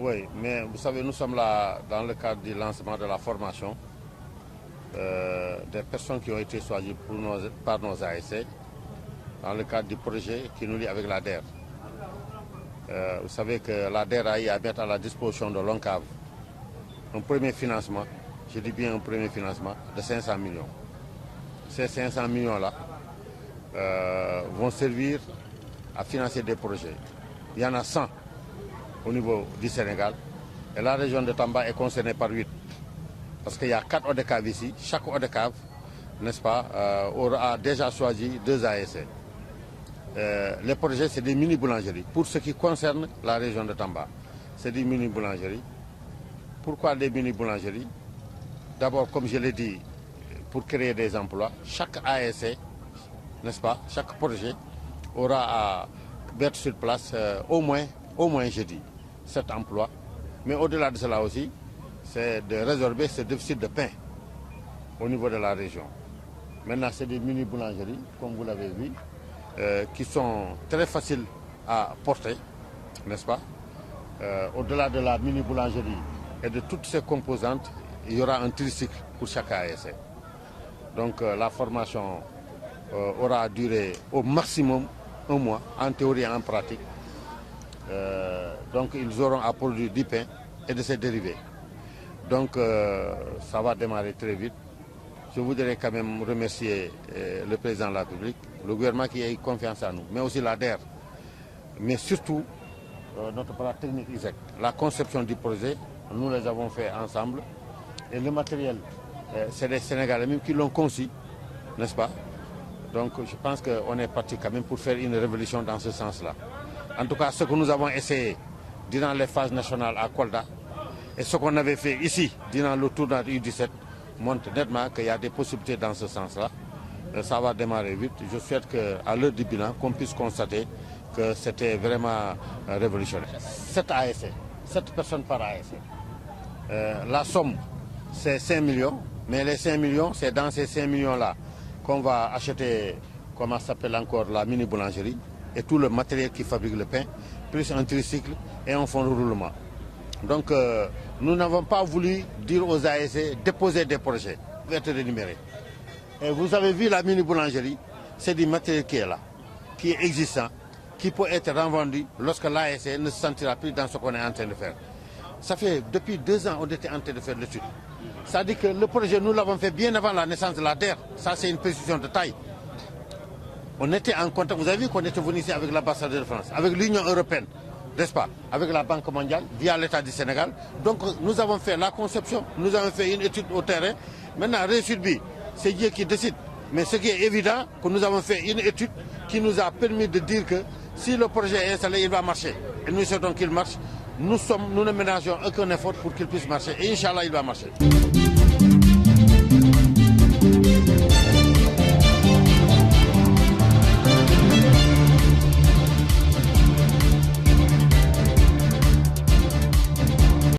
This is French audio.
Oui, mais vous savez, nous sommes là dans le cadre du lancement de la formation des personnes qui ont été choisies par nos ASC dans le cadre du projet qui nous lie avec la DER. Vous savez que la DER a eu à mettre à la disposition de l'ONCAV un premier financement, je dis bien un premier financement, de 500 millions. Ces 500 millions-là vont servir à financer des projets. Il y en a 100 au niveau du Sénégal et la région de Tamba est concernée par 8. Parce qu'il y a 4 ODCAV ici, chaque ODCAV, n'est-ce pas, aura déjà choisi 2 ASC. Les projets, c'est des mini-boulangeries. Pour ce qui concerne la région de Tamba, c'est des mini-boulangeries. Pourquoi des mini-boulangeries? D'abord, comme je l'ai dit, pour créer des emplois, chaque ASC, n'est-ce pas, chaque projet aura à mettre sur place au moins, je dis, 7 emplois. Mais au-delà de cela aussi, c'est de résorber ce déficit de pain au niveau de la région. Maintenant, c'est des mini-boulangeries, comme vous l'avez vu, qui sont très faciles à porter, n'est-ce pas? Au-delà de la mini-boulangerie et de toutes ses composantes, il y aura un tricycle pour chaque ASC. Donc la formation aura duré au maximum 1 mois, en théorie et en pratique. Donc ils auront à produire du pain et de ses dérivés. Donc ça va démarrer très vite. Je voudrais quand même remercier le président de la République, le gouvernement qui a eu confiance en nous, mais aussi la DER, mais surtout notre bras technique ISEC. La conception du projet, nous les avons fait ensemble. Et le matériel, c'est les Sénégalais même qui l'ont conçu, n'est-ce pas? Donc je pense qu'on est parti quand même pour faire une révolution dans ce sens-là. En tout cas, ce que nous avons essayé durant les phases nationales à Kolda et ce qu'on avait fait ici, durant le tournoi du U17, montre nettement qu'il y a des possibilités dans ce sens-là. Ça va démarrer vite. Je souhaite qu'à l'heure du bilan, qu'on puisse constater que c'était vraiment révolutionnaire. 7 ASC, 7 personnes par ASC. La somme, c'est 5 millions, mais les 5 millions, c'est dans ces 5 millions-là qu'on va acheter, comment ça s'appelle encore, la mini-boulangerie et tout le matériel qui fabrique le pain, plus un tricycle et un fonds de roulement. Donc, nous n'avons pas voulu dire aux ASC déposer des projets, être énumérés. Et vous avez vu la mini-boulangerie, c'est du matériel qui est là, qui est existant, qui peut être revendu lorsque l'ASC ne se sentira plus dans ce qu'on est en train de faire. Ça fait depuis 2 ans qu'on était en train de faire l'étude. Ça dit que le projet, nous l'avons fait bien avant la naissance de la DER. Ça, c'est une précision de taille. On était en contact, vous avez vu qu'on était venu ici avec l'ambassadeur de France, avec l'Union européenne, n'est-ce pas, avec la Banque mondiale, via l'État du Sénégal. Donc nous avons fait la conception, nous avons fait une étude au terrain. Maintenant, réussite bi, c'est Dieu qui décide. Mais ce qui est évident, que nous avons fait une étude qui nous a permis de dire que si le projet est installé, il va marcher. Et nous souhaitons qu'il marche. Nous ne ménageons aucun effort pour qu'il puisse marcher. Et Inch'Allah, il va marcher.